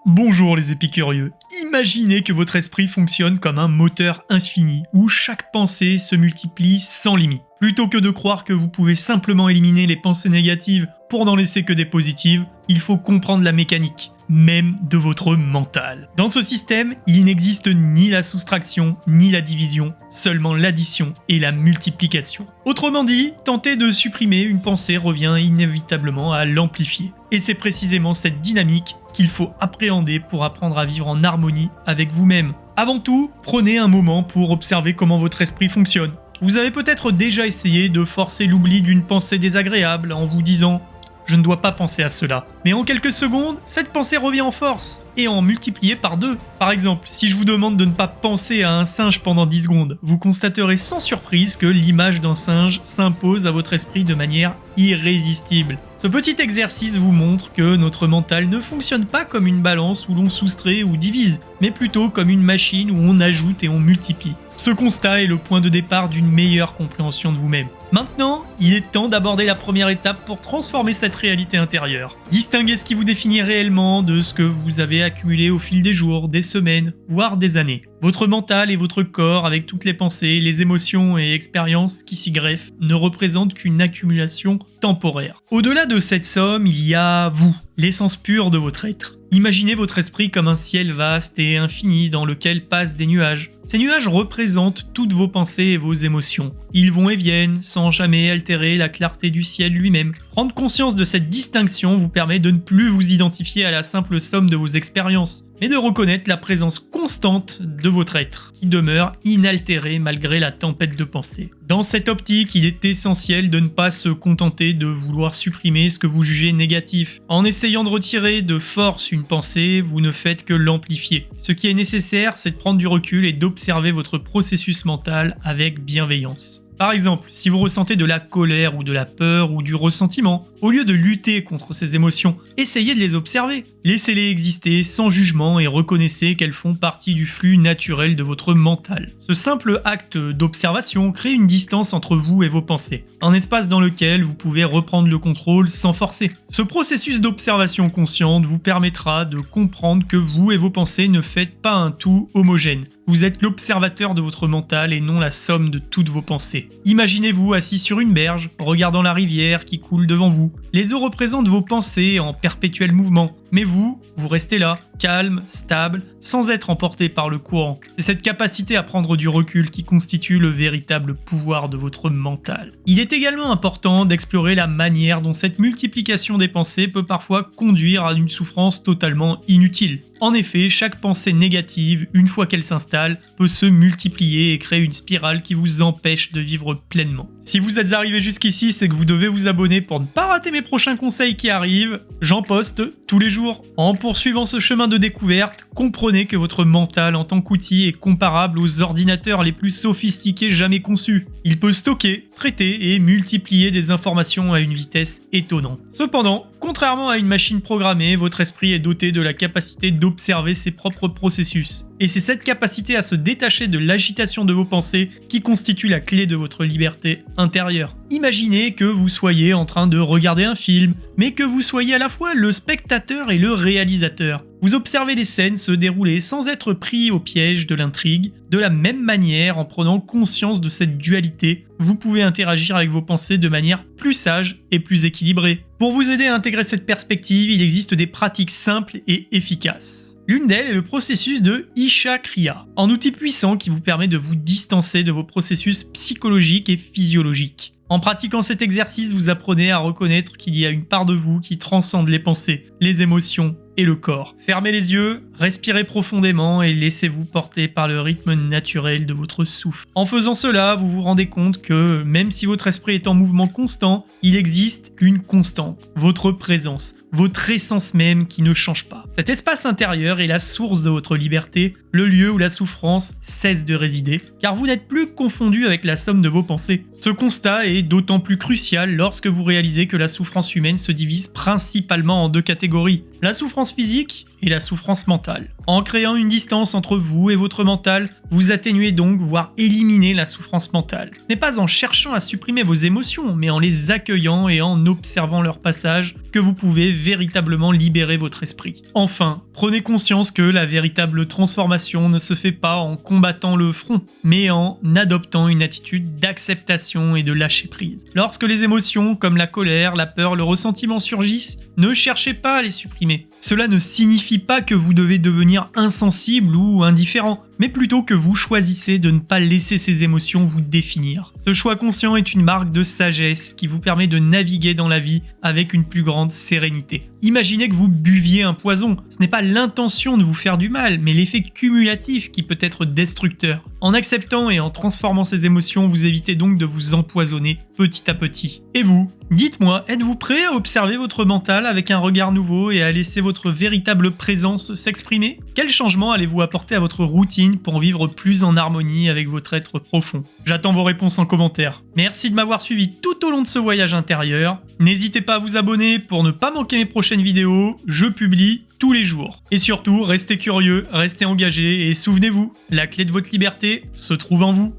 Bonjour les épicurieux. Imaginez que votre esprit fonctionne comme un moteur infini, où chaque pensée se multiplie sans limite. Plutôt que de croire que vous pouvez simplement éliminer les pensées négatives pour n'en laisser que des positives, il faut comprendre la mécanique, même de votre mental. Dans ce système, il n'existe ni la soustraction, ni la division, seulement l'addition et la multiplication. Autrement dit, tenter de supprimer une pensée revient inévitablement à l'amplifier. Et c'est précisément cette dynamique qu'il faut appréhender pour apprendre à vivre en harmonie avec vous-même. Avant tout, prenez un moment pour observer comment votre esprit fonctionne. Vous avez peut-être déjà essayé de forcer l'oubli d'une pensée désagréable en vous disant « je ne dois pas penser à cela ». Mais en quelques secondes, cette pensée revient en force et en multiplier par 2. Par exemple, si je vous demande de ne pas penser à un singe pendant 10 secondes, vous constaterez sans surprise que l'image d'un singe s'impose à votre esprit de manière irrésistible. Ce petit exercice vous montre que notre mental ne fonctionne pas comme une balance où l'on soustrait ou divise, mais plutôt comme une machine où on ajoute et on multiplie. Ce constat est le point de départ d'une meilleure compréhension de vous-même. Maintenant, il est temps d'aborder la première étape pour transformer cette réalité intérieure. Distinguez ce qui vous définit réellement de ce que vous avez accumulé au fil des jours, des semaines, voire des années. Votre mental et votre corps, avec toutes les pensées, les émotions et expériences qui s'y greffent, ne représentent qu'une accumulation temporaire. Au-delà de cette somme, il y a vous, l'essence pure de votre être. Imaginez votre esprit comme un ciel vaste et infini dans lequel passent des nuages. Ces nuages représentent toutes vos pensées et vos émotions. Ils vont et viennent sans jamais altérer la clarté du ciel lui-même. Prendre conscience de cette distinction vous permet de ne plus vous identifier à la simple somme de vos expériences, mais de reconnaître la présence constante de votre être, qui demeure inaltéré malgré la tempête de pensée. Dans cette optique, il est essentiel de ne pas se contenter de vouloir supprimer ce que vous jugez négatif. En essayant de retirer de force une pensée, vous ne faites que l'amplifier. Ce qui est nécessaire, c'est de prendre du recul et d'observer votre processus mental avec bienveillance. Par exemple, si vous ressentez de la colère ou de la peur ou du ressentiment, au lieu de lutter contre ces émotions, essayez de les observer. Laissez-les exister sans jugement et reconnaissez qu'elles font partie du flux naturel de votre mental. Ce simple acte d'observation crée une distance entre vous et vos pensées, un espace dans lequel vous pouvez reprendre le contrôle sans forcer. Ce processus d'observation consciente vous permettra de comprendre que vous et vos pensées ne faites pas un tout homogène. Vous êtes l'observateur de votre mental et non la somme de toutes vos pensées. Imaginez-vous assis sur une berge, regardant la rivière qui coule devant vous. Les eaux représentent vos pensées en perpétuel mouvement, mais vous restez là, calme, stable, sans être emporté par le courant. C'est cette capacité à prendre du recul qui constitue le véritable pouvoir de votre mental. Il est également important d'explorer la manière dont cette multiplication des pensées peut parfois conduire à une souffrance totalement inutile. En effet, chaque pensée négative, une fois qu'elle s'installe, peut se multiplier et créer une spirale qui vous empêche de vivre pleinement. Si vous êtes arrivé jusqu'ici, c'est que vous devez vous abonner pour ne pas rater mes prochains conseils qui arrivent. J'en poste tous les jours. En poursuivant ce chemin de découverte, comprenez que votre mental en tant qu'outil est comparable aux ordinateurs les plus sophistiqués jamais conçus. Il peut stocker, traiter et multiplier des informations à une vitesse étonnante. Cependant, contrairement à une machine programmée, votre esprit est doté de la capacité d'observer ses propres processus. Et c'est cette capacité à se détacher de l'agitation de vos pensées qui constitue la clé de votre liberté intérieure. Imaginez que vous soyez en train de regarder un film, mais que vous soyez à la fois le spectateur et le réalisateur. Vous observez les scènes se dérouler sans être pris au piège de l'intrigue. De la même manière, en prenant conscience de cette dualité, vous pouvez interagir avec vos pensées de manière plus sage et plus équilibrée. Pour vous aider à intégrer cette perspective, il existe des pratiques simples et efficaces. L'une d'elles est le processus de Isha Kriya, un outil puissant qui vous permet de vous distancer de vos processus psychologiques et physiologiques. En pratiquant cet exercice, vous apprenez à reconnaître qu'il y a une part de vous qui transcende les pensées, les émotions et le corps. Fermez les yeux, respirez profondément et laissez-vous porter par le rythme naturel de votre souffle. En faisant cela, vous vous rendez compte que même si votre esprit est en mouvement constant, il existe une constante, votre présence, votre essence même qui ne change pas. Cet espace intérieur est la source de votre liberté, le lieu où la souffrance cesse de résider, car vous n'êtes plus confondu avec la somme de vos pensées. Ce constat est d'autant plus crucial lorsque vous réalisez que la souffrance humaine se divise principalement en deux catégories. La souffrance souffrance physique et la souffrance mentale. En créant une distance entre vous et votre mental, vous atténuez donc, voire éliminez la souffrance mentale. Ce n'est pas en cherchant à supprimer vos émotions, mais en les accueillant et en observant leur passage que vous pouvez véritablement libérer votre esprit. Enfin, prenez conscience que la véritable transformation ne se fait pas en combattant le front, mais en adoptant une attitude d'acceptation et de lâcher prise. Lorsque les émotions comme la colère, la peur, le ressentiment surgissent, ne cherchez pas à les supprimer. Cela ne signifie pas que vous devez devenir insensible ou indifférent, mais plutôt que vous choisissez de ne pas laisser ces émotions vous définir. Ce choix conscient est une marque de sagesse qui vous permet de naviguer dans la vie avec une plus grande sérénité. Imaginez que vous buviez un poison. Ce n'est pas l'intention de vous faire du mal, mais l'effet cumulatif qui peut être destructeur. En acceptant et en transformant ces émotions, vous évitez donc de vous empoisonner petit à petit. Et vous, dites-moi, êtes-vous prêt à observer votre mental avec un regard nouveau et à laisser votre véritable présence s'exprimer? Quel changement allez-vous apporter à votre routine pour vivre plus en harmonie avec votre être profond? J'attends vos réponses en commentaire. Merci de m'avoir suivi tout au long de ce voyage intérieur. N'hésitez pas à vous abonner pour ne pas manquer mes prochaines vidéos, je publie tous les jours. Et surtout, restez curieux, restez engagés et souvenez-vous, la clé de votre liberté se trouve en vous.